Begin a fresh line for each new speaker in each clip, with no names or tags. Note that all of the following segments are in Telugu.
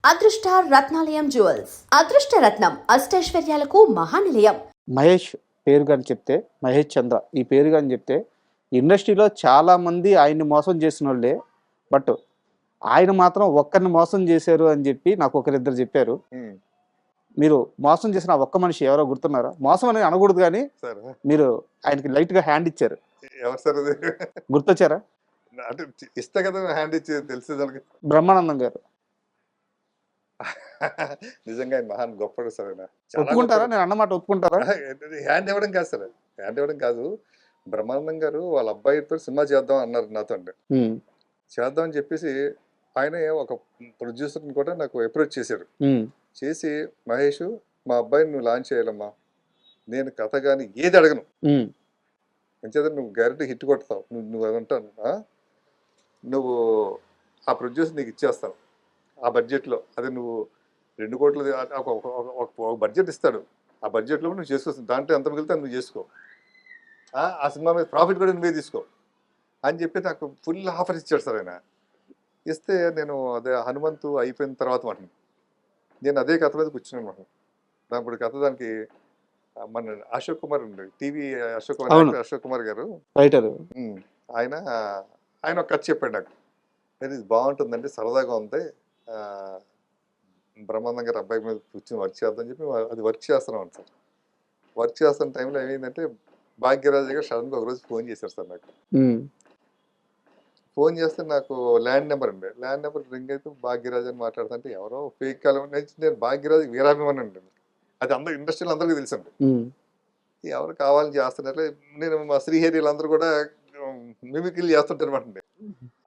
అదృష్ట రత్నాలయం జ్యువెల్స్ అదృష్ట రత్నం అష్టైశ్వర్యాలకు మహానిలయం.
మహేష్ పేరు కానీ చెప్తే, మహేష్ చంద్ర ఈ పేరు కానీ చెప్తే, ఇండస్ట్రీలో చాలామంది ఆయన్ని మోసం చేసిన వాళ్ళే. బట్ ఆయన మాత్రం ఒక్కరిని మోసం చేశారు అని చెప్పి నాకు ఒకరిద్దరు చెప్పారు. మీరు మోసం చేసిన ఆ ఒక్క మనిషి ఎవరో గుర్తున్నారా? మోసం అని అనకూడదు కానీ
సార్
మీరు ఆయనకి లైట్గా హ్యాండ్ ఇచ్చారు,
ఎవరు సార్ అది?
గుర్తొచ్చారా?
అంటే ఇస్తే కదా హ్యాండ్ ఇచ్చి తెలిసే దానికి.
బ్రహ్మానందం గారు.
నిజంగా ఆయన మహాన్ గొప్పడు సార్ ఆయన. చాలా
ఒప్పుకుంటారా?
గొప్పడు.
నేను అన్నమాట ఒప్పుకుంటారా?
హ్యాండ్ ఇవ్వడం కాదు సార్, హ్యాండ్ ఇవ్వడం కాదు. బ్రహ్మానందం గారు వాళ్ళ అబ్బాయితో సినిమా చేద్దాం అన్నారు నాతో అండి.
ఉమ్,
చేద్దాం అని చెప్పేసి ఆయన ఒక ప్రొడ్యూసర్ని కూడా నాకు అప్రోచ్ చేశారు.
ఉమ్,
చేసి మహేష్ మా అబ్బాయిని నువ్వు లాంచ్ చేయాలమ్మా, నేను కథ కానీ ఏది అడగను,
ఉమ్,
అంచేత నువ్వు గ్యారెంటీ హిట్ కొడతావు, నువ్వు అది అంటాను, నువ్వు ఆ ప్రొడ్యూసర్ నీకు ఇచ్చేస్తావు ఆ బడ్జెట్లో. అదే నువ్వు 2 కోట్లు ఒక బడ్జెట్ ఇస్తాడు, ఆ బడ్జెట్లో నువ్వు చేసుకోవచ్చు, దాంట్లో ఎంత మిగిలితే నువ్వు చేసుకో, ఆ సినిమా మీద ప్రాఫిట్ కూడా నువ్వే తీసుకో అని చెప్పి నాకు ఫుల్ ఆఫర్ ఇచ్చాడు సార్ ఆయన. ఇస్తే నేను అదే హనుమంతు అయిపోయిన తర్వాత మాట నేను అదే కథ మీద కూర్చున్నాను మాట. దాని కథ దానికి మన అశోక్ కుమార్ ఉండే టీవీ అశోక్ కుమార్,
అవును.
యాక్టర్ అశోక్ కుమార్ గారు,
రైటర్.
ఆయన ఆయన ఒక కథ చెప్పాడు నాకు. ఇది బాగుంటుందండి, సరదాగా ఉంది, ఆ, బ్రహ్మాండం గారి అబ్బాయి మీద కూర్చొని వర్క్ చేద్దామని చెప్పి అది వర్క్ చేస్తున్నాం సార్. వర్క్ చేస్తున్న టైంలో ఏమైందంటే భాగ్యరాజు గారు సడన్గా ఒకరోజు ఫోన్ చేశారు సార్ నాకు.
ఉమ్,
ఫోన్ చేస్తే నాకు ల్యాండ్ నెంబర్ అండి, ల్యాండ్ నెంబర్ రింగ్ అయితే భాగ్యరాజు అని మాట్లాడుతుంటే ఎవరో ఫేక్ కాల్. నేను భాగ్యరాజు వీరాభిమాని అండి, అది అందరూ ఇండస్ట్రీలో అందరికీ తెలుసండి.
ఉమ్,
ఎవరు కావాలని చేస్తున్నట్లే నేను మా శ్రీహరి అందరూ కూడా మిమిక్రీలు చేస్తుంటారు అనమాట.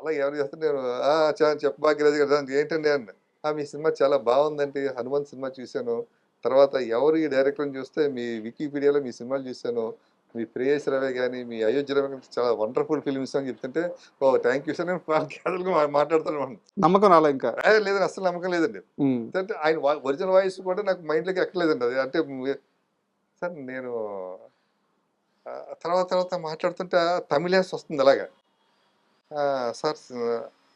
అలా ఎవరు చేస్తే నేను చెప్ప భాగ్యరాజు గారు ఏంటండి అన్న, మీ సినిమా చాలా బాగుందండి, హనుమంత్ సినిమా చూశాను, తర్వాత ఎవరు ఈ డైరెక్టర్ని చూస్తే మీ వికీపీడియాలో మీ సినిమాలు చూశాను, మీ ప్రేయస్ రవి కానీ మీ అయోధ్య రవి కానీ చాలా వండర్ఫుల్ ఫిల్మ్స్ అని చెప్తుంటే, ఓ థ్యాంక్ యూ సార్, నేను క్యాజువల్గా మాట్లాడుతాను.
నమ్మకం రాలా ఇంకా?
లేదండి, అసలు నమ్మకం లేదండి.
ఉమ్,
అంటే ఆయన ఒరిజినల్ వాయిస్ కూడా నాకు మైండ్లోకి ఎక్కలేదండి అది. అంటే సార్ నేను తర్వాత మాట్లాడుతుంటే తమిళేస్ వస్తుంది అలాగా. సార్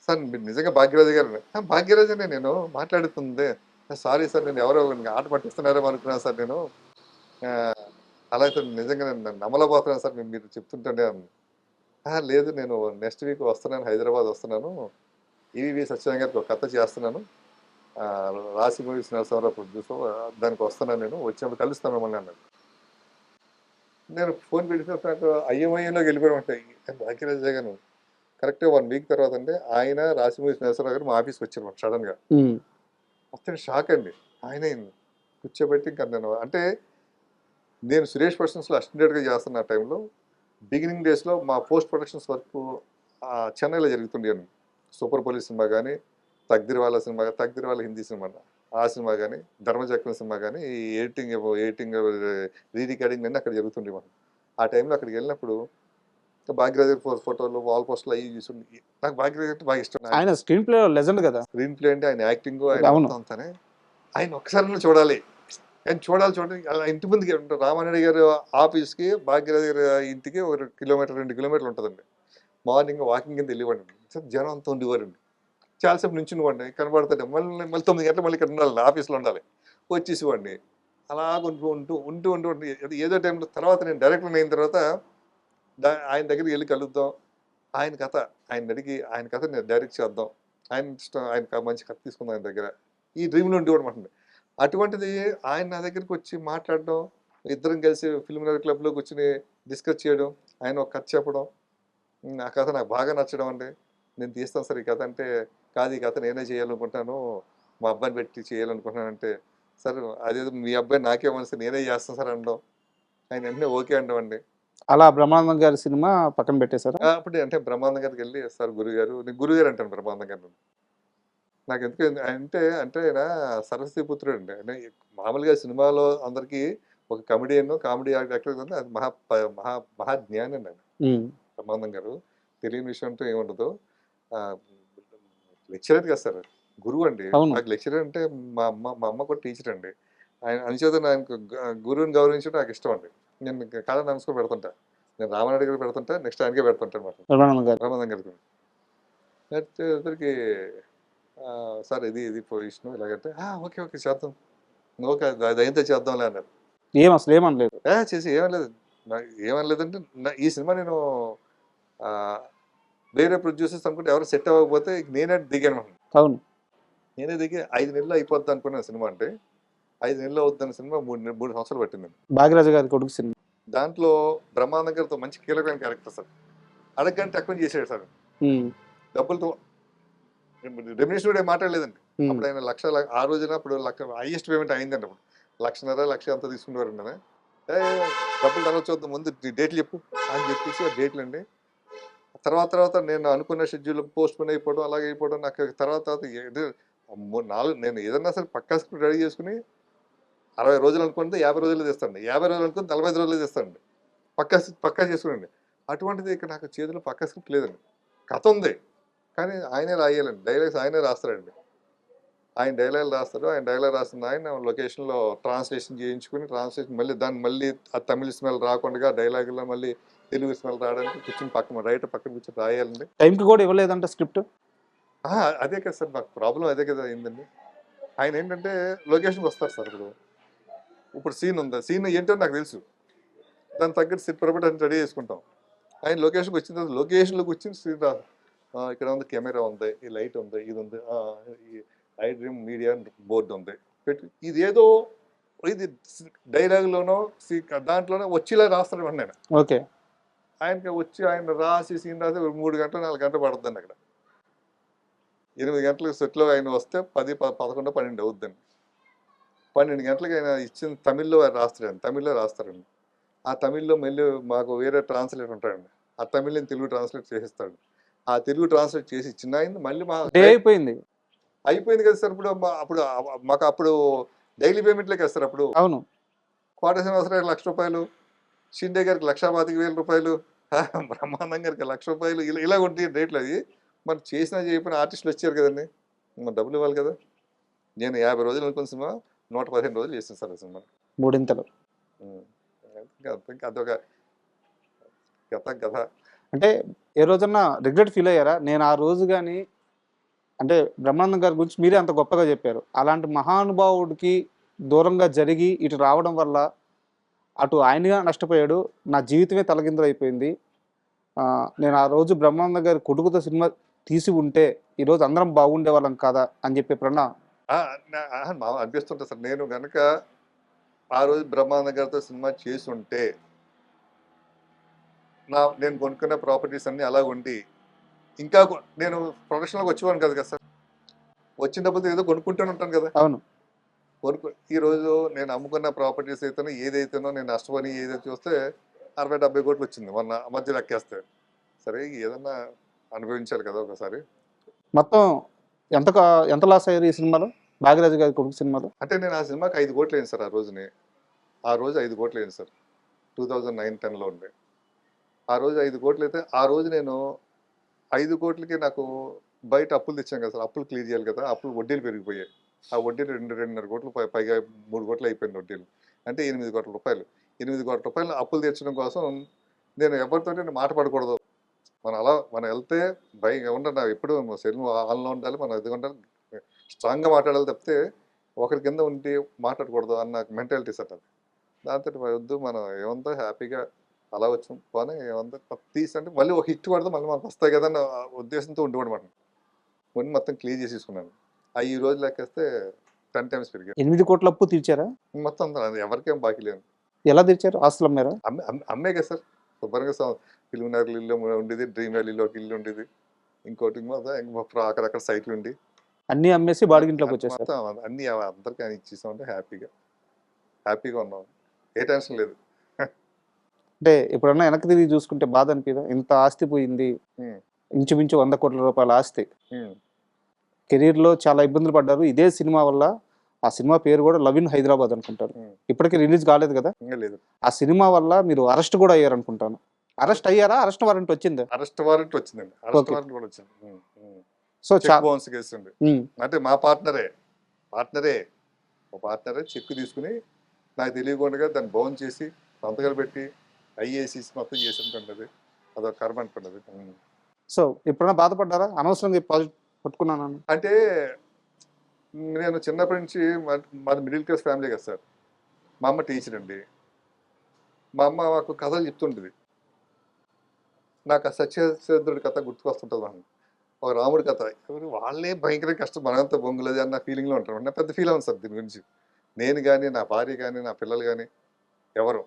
సార్ మీరు నిజంగా భాగ్యరాజు గారు? భాగ్యరాజనే నేను మాట్లాడుతుంది. సారీ సార్, నేను ఎవరో ఆట పట్టిస్తున్నారో అనుకున్నాను సార్ నేను. ఆ, అలా సార్ నిజంగా నేను నమ్మలేకపోతున్నాను సార్ మీరు చెప్తుంటే. లేదు, నేను నెక్స్ట్ వీక్ వస్తున్నాను, హైదరాబాద్ వస్తున్నాను, ఈవీవి సత్యనారాయణ గారికి ఒక కథ చేస్తున్నాను, రాసి మూవీస్ నరసింహారావు ప్రొడ్యూసర్, దానికి వస్తున్నాను, నేను వచ్చినప్పుడు కలుస్తాను మిమ్మల్ని అన్నాడు. నేను ఫోన్ పెట్టిన నాకు అయ్యమయ్యలోకి వెళ్ళిపోయామంటాయి భాగ్యరాజు గారు. కరెక్ట్గా 1 వీక్ తర్వాత అంటే ఆయన రాసిమూరి నరసింహారావు గారు మా ఆఫీస్కి వచ్చారు సడన్గా.
ఉమ్,
వస్తే షాక్ అండి. ఆయన కూర్చోబెట్టి ఇంకా నేను సురేష్ ప్రొడక్షన్స్లో అసిస్టెంట్గా చేస్తున్న టైంలో బిగినింగ్ డేస్లో మా పోస్ట్ ప్రొడక్షన్స్ వర్క్ చెన్నైలో జరుగుతుండేది. సూపర్ పోలీస్ సినిమా కానీ, తక్దిర్వాలా సినిమా, తక్దిర్వాలా హిందీ సినిమా, ఆ సినిమా కానీ, ధర్మచక్రం సినిమా కానీ, ఈ ఎడిటింగ్ రీ రికార్డింగ్ అన్నీ అక్కడ జరుగుతుండే మనం. ఆ టైంలో అక్కడికి వెళ్ళినప్పుడు భాగ్యరాజు ఫోటోలు, వాల్ పోస్టులు అవి చూసి నాకు భాగ్యరాజు అంటే బాగా ఇష్టం.
ఆయన స్క్రీన్ ప్లే లెజెండ్ కదా.
స్క్రీన్ ప్లే అంటే ఆయన యాక్టింగ్, ఆయన
అవును.
మొత్తం అంతానే ఆయన ఒక్కసారి చూడాలి, ఆయన చూడాలి. అలా ఇంటి ముందుకి రామారెడ్డి గారు ఆఫీస్కి భాగ్యరాజు గారి ఇంటికి 1 కిలోమీటర్ 2 కిలోమీటర్లు ఉంటుందండి. మార్నింగ్ వాకింగ్ కింద వెళ్ళివ్వండి, జనం అంతా ఉండేవారండి. చాలాసేపు నుంచి ఇవ్వండి కనబడుతుంటే మళ్ళీ 9 గంటలు మళ్ళీ ఇక్కడ ఉండాలి, ఆఫీస్లో ఉండాలి, వచ్చేసివ్వండి. అలా ఉంటూ ఏదో టైంలో తర్వాత నేను డైరెక్టర్ అయిన తర్వాత ఆయన దగ్గరికి వెళ్ళి కలుద్దాం, ఆయన కథ ఆయన అడిగి ఆయన కథ నేను డైరెక్ట్ చేద్దాం, ఆయన ఇష్టం, ఆయన మంచి కథ తీసుకుందాం ఆయన దగ్గర, ఈ డ్రీమ్లో ఉండేవాడు. అటువంటిది ఆయన నా దగ్గరికి వచ్చి మాట్లాడడం, ఇద్దరం కలిసి ఫిల్మ్ నగర్ క్లబ్లో కూర్చుని డిస్కస్ చేయడం, ఆయన ఒక కథ చెప్పడం, ఆ కథ నాకు బాగా నచ్చడం అండి. నేను తీస్తాను సార్ ఈ కథ అంటే, కాదు ఈ కథ నేనే చేయాలనుకుంటాను, మా అబ్బాయిని పెట్టి చేయాలనుకుంటున్నాను అంటే, సార్ అదేదో మీ అబ్బాయి నాకే మనసు, నేనే చేస్తాను సార్ అనడం, ఆయన వెంటనే ఓకే అనడం అండి.
అలా బ్రహ్మానందం గారి సినిమా పక్కన పెట్టేశారా?
అప్పుడు అంటే బ్రహ్మానందం గారికి వెళ్ళి, సార్ గురుగారు, నేను గురుగారు అంటాను బ్రహ్మానందం గారు. నాకు ఎందుకు అంటే ఆయన సరస్వతి పుత్రుడు అండి. ఆయన మామూలుగా సినిమాలో అందరికీ ఒక కామెడీ యాక్టర్ కదా, అది మహాజ్ఞాని అండి ఆయన.
ఉమ్,
బ్రహ్మానందం గారు తెలియని విషయం అంటూ ఏముండదు. లెక్చరర్ కదా సార్, గురువు అండి.
అవును.
నాకు లెక్చరర్ అంటే మా అమ్మ కూడా టీచర్ అండి. ఆయన అంచేత నాకు గురువుని గౌరవించడం నాకు ఇష్టం అండి. నేను కాళ్ళ నమస్కారం పెడుతుంటా, నేను రామారెడ్డి గారికి పెడుతుంటా, నెక్స్ట్ ఆయనకే పెడుతుంటా అనమాట,
బ్రహ్మానందం గారు.
బ్రహ్మానందం గారికి. పెడితే ఇద్దరికి సార్ ఇది ఇది పొజిషన్ ఇలాగంటే ఓకే ఓకే చేద్దాం ఓకే అది అయితే చేద్దాంలే అన్నారు.
ఏం అసలు ఏమనలేదు.
చేసి ఏమనలేదు. ఏమనలేదంటే ఈ సినిమా నేను ఆ, వేరే ప్రొడ్యూసర్స్ అనుకుంటే ఎవరు సెట్ అవ్వకపోతే నేనే దిగాను.
అవును.
నేనే దిగి 5 నెలలు అయిపోద్ది అనుకున్న సినిమా అంటే 5 నెలలు అవుతున్న సినిమా 3 సంవత్సరాలు పట్టిందండి.
భాగ్యరాజు గారి కొడుకు సినిమా.
దాంట్లో బ్రహ్మానందం గారితో మంచి కీలకమైన క్యారెక్టర్ సార్. అడగంటే తక్కువ చేసాడు సార్.
ఉమ్,
డబ్బులతో రెమ్యూనరేషన్ కూడా ఏం మాట్లాడలేదండి.
ఉమ్.
అప్పుడు ఆయన ఆ రోజున అప్పుడు హైయెస్ట్ పేమెంట్ అయిందండి. అప్పుడు 1,50,000 అంతా తీసుకునేవారు కదా. డబ్బులు తర్వాత చూద్దాం, ముందు డేట్లు చెప్పు అని చెప్పేసి ఆ డేట్లు అండి. తర్వాత నేను అనుకున్న షెడ్యూల్ పోస్ట్ పోన్ అయిపోవడం అలాగే అయిపోవడం. నాకు తర్వాత నేను ఏదన్నా సరే పక్కా స్క్రిప్ట్ రెడీ చేసుకుని 60 రోజులు అనుకుంటే 50 రోజులు తెస్తాండి, 50 రోజులు అనుకుంటే 45 రోజులు తెస్తాండి. పక్కా చేసుకునండి. అటువంటిది ఇక్కడ నాకు చేతిలో పక్కా స్క్రిప్ట్ లేదండి. కథ ఉంది కానీ ఆయనే రాయాలండి. డైలాగ్స్ ఆయనే రాస్తారండి. ఆయన డైలాగ్ రాస్తారు. ఆయన డైలాగ్ రాసిన ఆయన లొకేషన్లో ట్రాన్స్లేషన్ చేయించుకుని మళ్ళీ ఆ తమిళ స్మెల్ రాకుండా డైలాగులో మళ్ళీ తెలుగు స్మెల్ రావడానికి కూర్చొని రైటర్ పక్కన కూర్చొని రాయాలండి.
టైంకి కూడా ఇవ్వలేదంట స్క్రిప్ట్.
అదే కదా సార్ నాకు ప్రాబ్లం, అదే కదా అయిందండి. ఆయన ఏంటంటే లొకేషన్కి వస్తారు సార్. ఇప్పుడు సీన్ ఉంది, సీన్ ఏంటో నాకు తెలుసు, దాని తగ్గట్టు సిట్ ప్రొపరేట్ రెడీ చేసుకుంటాం. ఆయన లొకేషన్కి వచ్చిన తర్వాత లొకేషన్లోకి వచ్చి సీన్ రాదు. ఇక్కడ ఉంది, కెమెరా ఉంది, ఈ లైట్ ఉంది, ఇది ఉంది, ఈ ఐ డ్రీమ్ మీడియా బోర్డు ఉంది పెట్టి ఇది డైలాగ్లోనో దాంట్లోనో వచ్చేలా రాస్తాడు నేను.
ఓకే.
ఆయనకి వచ్చి ఆయన రాసి సీన్ రాసి 3 గంటలు 4 గంటలు పడుతుందండి. అక్కడ 8 గంటలకు సెట్లో ఆయన వస్తే 10, 11, 12 అవుద్దండి. 12 గంటలకు ఆయన ఇచ్చిన తమిళ్లో రాస్తారండి. ఆ తమిళ్లో మళ్ళీ మాకు వేరే ట్రాన్స్లేటర్ ఉంటాడండి. ఆ తమిళ్ని తెలుగు ట్రాన్స్లేట్ చేసిస్తాడు. ఆ తెలుగు ట్రాన్స్లేట్ చేసి ఇచ్చిన ఆయన మళ్ళీ అయిపోయింది కదా సార్. మాకు అప్పుడు డైలీ పేమెంట్లే కదా సార్. అప్పుడు
అవును.
కోట శ్రీనివాసరావు ₹1,00,000, షిండే గారికి ₹1,25,000, బ్రహ్మానందం గారికి ₹1,00,000, ఇలా ఉంటాయి రేట్లు. అది మరి చేయకపోయిన ఆర్టిస్టులు వచ్చారు కదండి, మరి డబ్బులు ఇవ్వాలి కదా. నేను 50 రోజులు అనుకున్న సినిమా 115 రోజులు చేసిన సార్ ఆ సినిమా.
3 ఇంతలు.
అదొక కథ.
అంటే ఏ రోజన్నా రిగ్రెట్ ఫీల్ అయ్యారా? నేను ఆ రోజు కానీ, అంటే బ్రహ్మానందం గారి గురించి మీరే అంత గొప్పగా చెప్పారు, అలాంటి మహానుభావుడికి దూరంగా జరిగి ఇటు రావడం వల్ల అటు ఆయనగా నష్టపోయాడు, నా జీవితమే తలకిందులు అయిపోయింది, నేను ఆ రోజు బ్రహ్మానందం గారి కొడుకుతో సినిమా తీసి ఉంటే ఈరోజు అందరం బాగుండే వాళ్ళం కాదా అని చెప్పి ఎప్పుడన్నా
అనిపిస్తుంటా సార్. నేను కనుక ఆ రోజు బ్రహ్మానందం గారితో సినిమా చేసి ఉంటే నేను కొనుక్కున్న ప్రాపర్టీస్ అన్నీ అలా ఉండి ఇంకా నేను ప్రొఫెషనల్గా వచ్చేవాను కదా సార్. వచ్చిన డబ్బులతో ఏదో కొనుక్కుంటూనే ఉంటాను కదా.
అవును.
ఈరోజు నేను అమ్ముకున్న ప్రాపర్టీస్ అయితేనో ఏదైతేనో నేను నష్టపోయి ఏదైతే చూస్తే 60-70 కోట్లు వచ్చింది మొన్న మధ్య లెక్కేస్తే. సరే ఏదన్నా అనుభవించాలి కదా ఒకసారి.
మొత్తం ఎంత లాస్ అయ్యారు ఈ సినిమాలో, భాగ్యరాజు గారి కొడుకు సినిమాలో?
అంటే నేను ఆ సినిమాకి 5 కోట్లు అయింది సార్. ఆ రోజు 5 కోట్లు అయింది సార్. 2009-10లో ఉండే ఆ రోజు 5 కోట్లు అయితే, ఆ రోజు నేను 5 కోట్లకి నాకు బయట అప్పులు తెచ్చాను కదా సార్. అప్పులు క్లియర్ చేయాలి కదా. అప్పులు వడ్డీలు పెరిగిపోయాయి. ఆ వడ్డీలు 2.5 కోట్లు పైగా 3 కోట్లు అయిపోయింది వడ్డీలు. అంటే 8 కోట్ల రూపాయలు. 8 కోట్ల రూపాయలు అప్పులు తీర్చడం కోసం నేను ఎవరితో మాట పడకూడదు. మనం వెళ్తే ఉండాలి, ఎప్పుడు సెల్ ఆన్లో ఉండాలి, మనం ఎదుగు ఉండాలి, స్ట్రాంగ్గా మాట్లాడాలి తప్పితే ఒకరి కింద ఉండి మాట్లాడకూడదు అన్న మెంటాలిటీ సార్ అది. దాంతో వద్దు, మనం ఏమంతా హ్యాపీగా అలా వచ్చాం పోనీ, ఏమంతా తీసంటే మళ్ళీ ఒక హిట్ పడదు, మళ్ళీ మనకు వస్తాయి కదా అన్న ఉద్దేశంతో ఉండిపోవడం. కొన్ని మొత్తం క్లియర్ చేసి తీసుకున్నాను. ఈ రోజు లెక్కేస్తే 10 times పెరిగాయి.
8 కోట్ల అప్పు తీర్చారా?
మొత్తం ఎవరికేం బాకీ లేదు.
ఎలా తీర్చారు? ఆస్తులు అమ్మారా?
అమ్మే కదా సార్. శుభ్రంగా ఫిల్మ్ నగర్ ఇల్లు ఉండేది, డ్రీమ్ వ్యాలీలో ఒక ఇల్లు ఉండేది, ఇంకోటి అక్కడక్కడ సైట్లు ఉండి
అన్ని అమ్మేసి బాడిగింట్లోకి వచ్చేసారు.
మొత్తం అన్ని అందరికీ ఆయన ఇచ్చేసామంటే హ్యాపీగా ఉన్నాం. ఏ టెన్షన్ లేదు.
అంటే ఎప్పుడన్నా వెనక్కి తిరిగి చూసుకుంటే బాధ అనిపిదా? ఇంత ఆస్తి పోయింది, ఇంచుమించు 100 కోట్ల రూపాయల ఆస్తి. కెరీర్లో చాలా ఇబ్బందులు పడ్డారు ఇదే సినిమా వల్ల. ఆ సినిమా పేరు కూడా లవ్ ఇన్ హైదరాబాద్ అనుకుంటారు. ఇప్పటికీ రిలీజ్ కాలేదు కదా.
లేదు.
ఆ సినిమా వల్ల మీరు అరెస్ట్ కూడా అయ్యారు అనుకుంటాను. అరెస్ట్ అయ్యారా? అరెస్ట్ వారెంట్ వచ్చింది?
అరెస్ట్ వారెంట్ వచ్చిందండి. అరెస్ట్ వారెంట్ కూడా వచ్చింది.
సో
బౌన్స్ కేసు అంటే మా పార్ట్నరే చెక్ తీసుకుని నాకు తెలియకుండా దాన్ని బౌన్ చేసి సంతకాలు పెట్టి ఐఏసీస్ మొత్తం చేసి ఉంటుంది. అదొక కర్మ అనుకున్నది.
సో ఎప్పుడైనా బాధపడ్డారా? అనవసరంగా పట్టుకున్నాను.
అంటే నేను చిన్నప్పటి నుంచి మాది మిడిల్ క్లాస్ ఫ్యామిలీ కదా సార్. మా అమ్మ టీచర్ అండి. మా అమ్మ మాకు కథలు చెప్తుంటుంది. నాకు ఆ సత్యచంద్రుడి కథ గుర్తుకొస్తుంటుంది మనకు. ఒక రాముడి కథ ఎవరు వాళ్ళే భయంకర కష్టం మనంతా బొంగులది అన్న ఫీలింగ్లో ఉంటారు. నా పెద్ద ఫీల్ అవును సార్ దీని గురించి. నేను కానీ నా భార్య కానీ నా పిల్లలు కానీ ఎవరు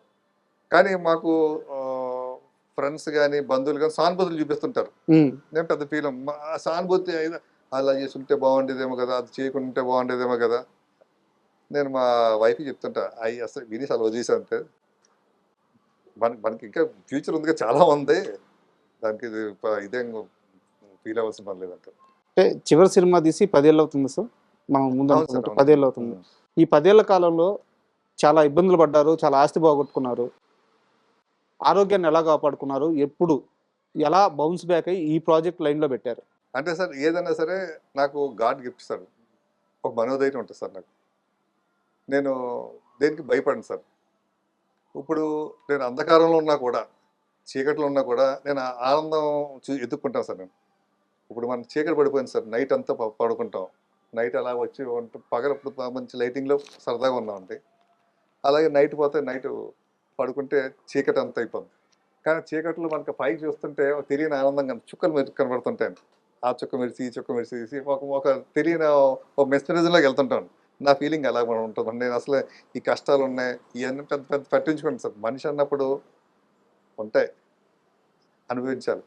కానీ మాకు ఫ్రెండ్స్ కానీ బంధువులు కానీ సానుభూతులు చూపిస్తుంటారు. నేను పెద్ద ఫీల్ ఆ సానుభూతి అలా చేసి ఉంటే బాగుండేదేమో కదా, అది చేయకుండా ఉంటే బాగుండేదేమో కదా. నేను మా వైఫ్కి చెప్తుంటా అవి అసలు విని అలా వదిలేసా అంతే. మనకి ఇంకా ఫ్యూచర్ ఉంది, చాలా ఉంది, దానికి ఇదేం ఫీల్ అవ్వాల్సిన పని లేదంట.
అంటే చివరి సినిమా తీసి 10 ఏళ్ళు అవుతుంది సార్, మనం ముందు 10 ఏళ్ళు అవుతుంది. ఈ 10 ఏళ్ల కాలంలో చాలా ఇబ్బందులు పడ్డారు, చాలా ఆస్తి పోగొట్టుకున్నారు, ఆరోగ్యాన్ని ఎలా కాపాడుకున్నారు, ఎప్పుడు ఎలా బౌన్స్ బ్యాక్ అయ్యి ఈ ప్రాజెక్ట్ లైన్లో పెట్టారు?
అంటే సార్ ఏదైనా సరే నాకు గాడ్ గిఫ్ట్ సార్, ఒక మనోధైర్యం ఉంటుంది సార్ నాకు. నేను దేనికి భయపడను సార్. ఇప్పుడు నేను అంధకారంలో ఉన్నా కూడా, చీకట్లో ఉన్నా కూడా నేను ఆనందం ఎత్తుక్కుంటాను సార్. నేను ఇప్పుడు మనం చీకటి పడిపోయింది సార్, నైట్ అంతా పడుకుంటాం, నైట్ అలా వచ్చి పగలప్పుడు మంచి లైటింగ్లో సరదాగా ఉన్నామండి. అలాగే నైట్ పోతే నైట్ పడుకుంటే చీకటి అంతా అయిపోతుంది. కానీ చీకట్లో మనకు పైకి చూస్తుంటే తెలియని ఆనందంగా చుక్కలు కనబడుతుంటాయండి. ఆ చుక్క మెరిసి ఈ చుక్క మెరిసి ఒక తెలియని ఒక మెస్మరిజంలోకి వెళ్తుంటాను. నా ఫీలింగ్ అలా మనం ఉంటుంది. నేను అసలు ఈ కష్టాలు ఉన్నాయి ఇవన్నీ పెద్ద పెద్ద పట్టించుకోండి సార్. మనిషి అన్నప్పుడు ఉంటాయి, అనుభవించాలి,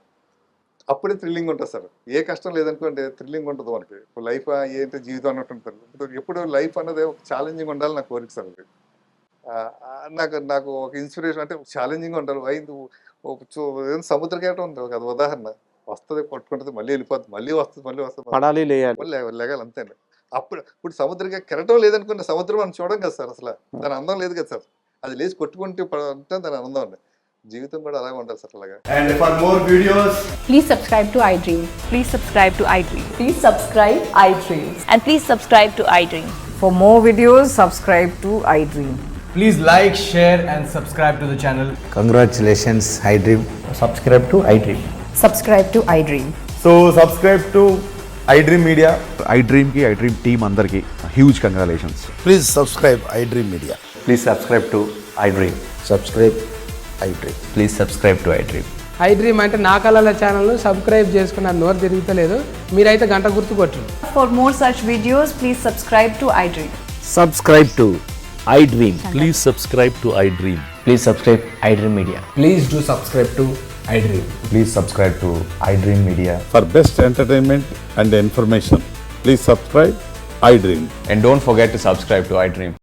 అప్పుడే థ్రిల్లింగ్ ఉంటుంది సార్. ఏ కష్టం లేదనుకోండి థ్రిల్లింగ్ ఉంటుంది మనకి. లైఫ్ ఏంటి జీవితం అన్నట్టు ఉంటుంది. ఎప్పుడు లైఫ్ అన్నది ఒక ఛాలెంజింగ్ ఉండాలి నాకు కోరిక సార్. నాకు ఒక ఇన్స్పిరేషన్ అంటే ఛాలెంజింగ్ ఉండాలి. సముద్ర కేటం ఉంది ఒక ఉదాహరణ, వస్తుంది కొట్టుకుంటుంది మళ్ళీ వెళ్ళిపోతుంది, మళ్ళీ వస్తుంది
పడాలి లేయాలి
లేగాలి అంతే అండి. ఇప్పుడు సముద్ర కెరటం లేదనుకోండి, సముద్రం మనం చూడం కదా సార్, అసలు దాని అందం లేదు కదా సార్. అది లేచి కొట్టుకుంటే దాని అందం అండి. జీవితం కూడా అలాగే ఉండాలి సార్ అలాగా.
And for more videos,
please subscribe to iDream.
Please subscribe to iDream.
Please subscribe iDream.
And please subscribe to iDream.
For more videos, subscribe to iDream.
please like, share and subscribe to the channel.
Congratulations, iDream.
Subscribe to iDream.
Subscribe to iDream.
So subscribe to iDream Media.
iDream ki iDream team andarki huge congratulations.
Please subscribe iDream Media.
Please subscribe to iDream.
Subscribe iDream.
Please subscribe to iDream.
iDream అంటే నా కళల ఛానల్ను సబ్స్క్రైబ్ చేసుకున్నారు, నోరు తిరుగుతలేదు, మీరైతే గంట గుర్తు కొట్టండి.
For more such videos, please subscribe to iDream.
Subscribe to iDream.
Please subscribe to iDream.
Please subscribe iDream Media.
Please do subscribe to iDream.
Please subscribe to iDream Media.
For best entertainment and information, please subscribe iDream.
And don't forget to subscribe to iDream.